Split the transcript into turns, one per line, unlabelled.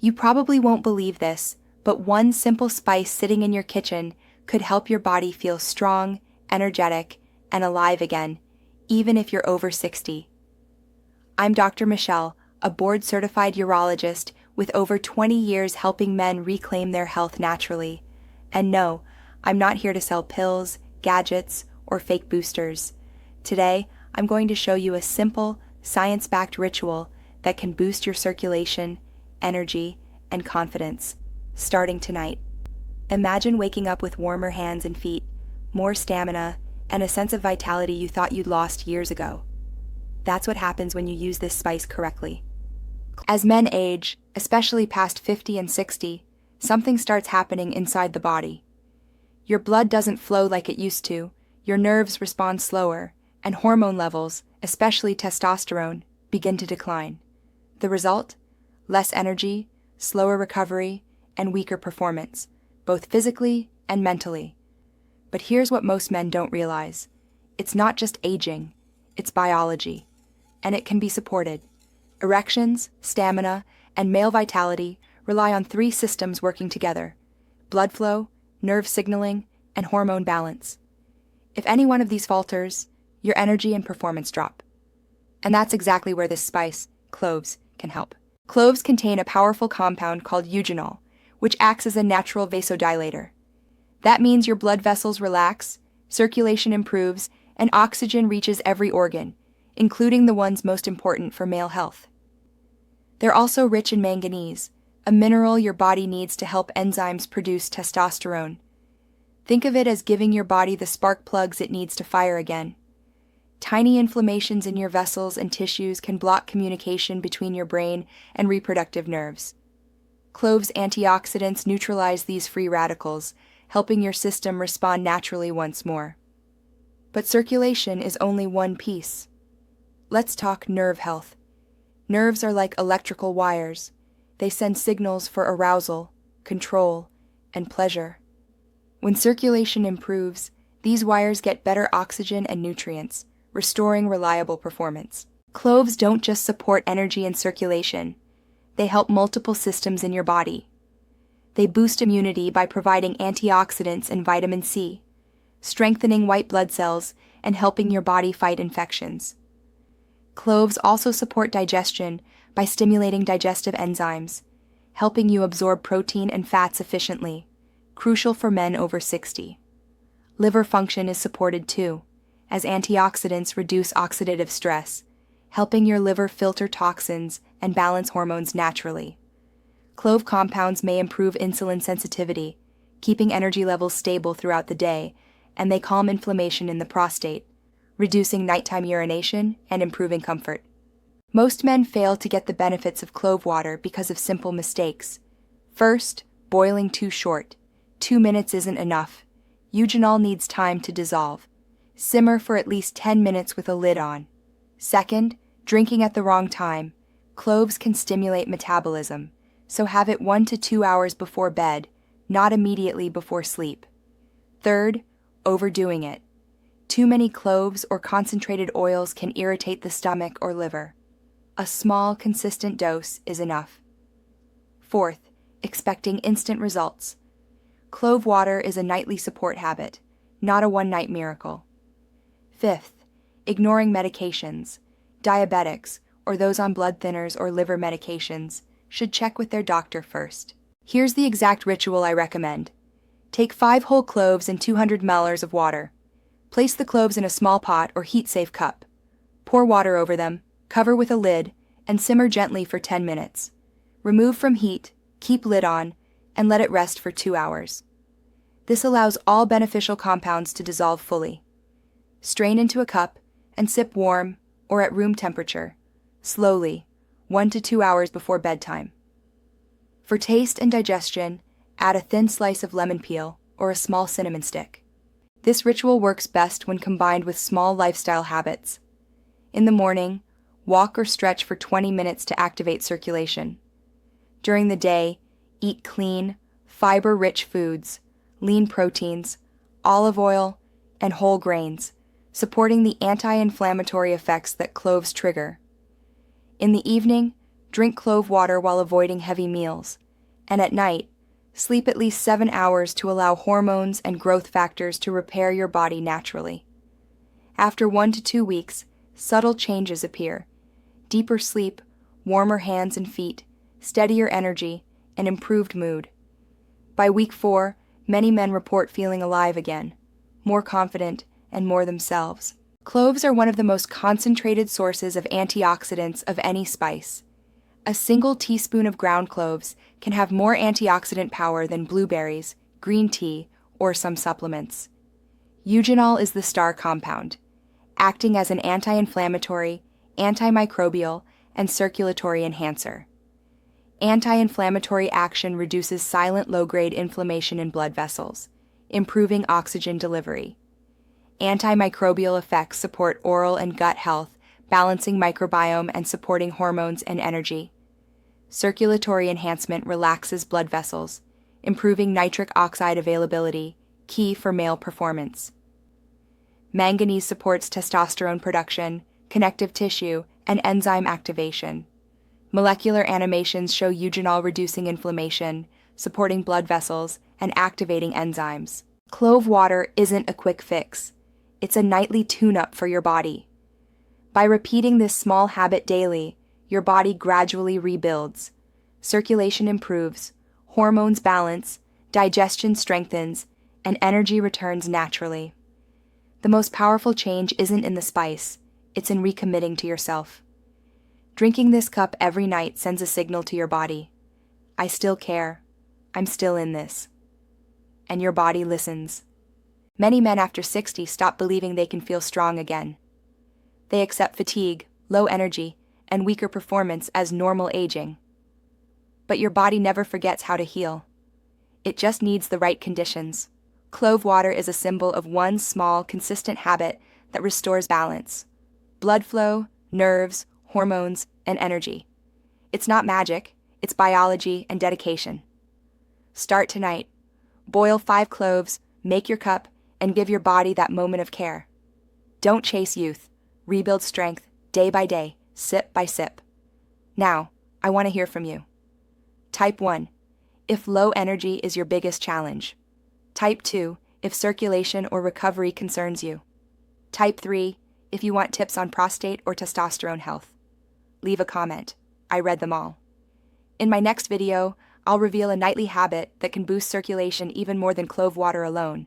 You probably won't believe this, but one simple spice sitting in your kitchen could help your body feel strong, energetic, and alive again, even if you're over 60. I'm Dr. Michelle, a board-certified urologist with over 20 years helping men reclaim their health naturally. And no, I'm not here to sell pills, gadgets, or fake boosters. Today, I'm going to show you a simple, science-backed ritual that can boost your circulation, energy, and confidence, starting tonight. Imagine waking up with warmer hands and feet, more stamina, and a sense of vitality you thought you'd lost years ago. That's what happens when you use this spice correctly. As men age, especially past 50 and 60, something starts happening inside the body. Your blood doesn't flow like it used to, your nerves respond slower, and hormone levels, especially testosterone, begin to decline. The result? Less energy, slower recovery, and weaker performance, both physically and mentally. But here's what most men don't realize. It's not just aging, it's biology, and it can be supported. Erections, stamina, and male vitality rely on 3 systems working together: blood flow, nerve signaling, and hormone balance. If any one of these falters, your energy and performance drop. And that's exactly where this spice, cloves, can help. Cloves contain a powerful compound called eugenol, which acts as a natural vasodilator. That means your blood vessels relax, circulation improves, and oxygen reaches every organ, including the ones most important for male health. They're also rich in manganese, a mineral your body needs to help enzymes produce testosterone. Think of it as giving your body the spark plugs it needs to fire again. Tiny inflammations in your vessels and tissues can block communication between your brain and reproductive nerves. Cloves' antioxidants neutralize these free radicals, helping your system respond naturally once more. But circulation is only one piece. Let's talk nerve health. Nerves are like electrical wires. They send signals for arousal, control, and pleasure. When circulation improves, these wires get better oxygen and nutrients, restoring reliable performance. Cloves don't just support energy and circulation. They help multiple systems in your body. They boost immunity by providing antioxidants and vitamin C, strengthening white blood cells and helping your body fight infections. Cloves also support digestion by stimulating digestive enzymes, helping you absorb protein and fats efficiently, crucial for men over 60. Liver function is supported too, as antioxidants reduce oxidative stress, helping your liver filter toxins and balance hormones naturally. Clove compounds may improve insulin sensitivity, keeping energy levels stable throughout the day, and they calm inflammation in the prostate, reducing nighttime urination and improving comfort. Most men fail to get the benefits of clove water because of simple mistakes. First, boiling too short. 2 minutes isn't enough. Eugenol needs time to dissolve. Simmer for at least 10 minutes with a lid on. Second, drinking at the wrong time. Cloves can stimulate metabolism, so have it 1 to 2 hours before bed, not immediately before sleep. Third, overdoing it. Too many cloves or concentrated oils can irritate the stomach or liver. A small, consistent dose is enough. Fourth, expecting instant results. Clove water is a nightly support habit, not a one-night miracle. Fifth, ignoring medications. Diabetics, or those on blood thinners or liver medications, should check with their doctor first. Here's the exact ritual I recommend. Take 5 whole cloves and 200 ml of water. Place the cloves in a small pot or heat-safe cup. Pour water over them, cover with a lid, and simmer gently for 10 minutes. Remove from heat, keep lid on, and let it rest for 2 hours. This allows all beneficial compounds to dissolve fully. Strain into a cup and sip warm or at room temperature, slowly, 1 to 2 hours before bedtime. For taste and digestion, add a thin slice of lemon peel or a small cinnamon stick. This ritual works best when combined with small lifestyle habits. In the morning, walk or stretch for 20 minutes to activate circulation. During the day, eat clean, fiber-rich foods, lean proteins, olive oil, and whole grains, supporting the anti-inflammatory effects that cloves trigger. In the evening, Drink clove water while avoiding heavy meals. And at night, sleep at least 7 hours to allow hormones and growth factors to repair your body naturally. After 1 to 2 weeks, subtle changes appear. Deeper sleep, warmer hands and feet, steadier energy, and improved mood. By week 4, many men report feeling alive again, more confident, and more themselves. Cloves are one of the most concentrated sources of antioxidants of any spice. A single teaspoon of ground cloves can have more antioxidant power than blueberries, green tea, or some supplements. Eugenol is the star compound, acting as an anti-inflammatory, antimicrobial, and circulatory enhancer. Anti-inflammatory action reduces silent low-grade inflammation in blood vessels, improving oxygen delivery. Antimicrobial effects support oral and gut health, balancing microbiome and supporting hormones and energy. Circulatory enhancement relaxes blood vessels, improving nitric oxide availability, key for male performance. Manganese supports testosterone production, connective tissue, and enzyme activation. Molecular animations show eugenol reducing inflammation, supporting blood vessels, and activating enzymes. Clove water isn't a quick fix. It's a nightly tune-up for your body. By repeating this small habit daily, your body gradually rebuilds. Circulation improves, hormones balance, digestion strengthens, and energy returns naturally. The most powerful change isn't in the spice, it's in recommitting to yourself. Drinking this cup every night sends a signal to your body. I still care. I'm still in this. And your body listens. Many men after 60 stop believing they can feel strong again. They accept fatigue, low energy, and weaker performance as normal aging. But your body never forgets how to heal. It just needs the right conditions. Clove water is a symbol of one small, consistent habit that restores balance. Blood flow, nerves, hormones, and energy. It's not magic, it's biology and dedication. Start tonight. Boil 5 cloves, make your cup, and give your body that moment of care. Don't chase youth. Rebuild strength, day by day, sip by sip. Now, I want to hear from you. Type 1, if low energy is your biggest challenge. Type 2, if circulation or recovery concerns you. Type 3, if you want tips on prostate or testosterone health. Leave a comment. I read them all. In my next video, I'll reveal a nightly habit that can boost circulation even more than clove water alone,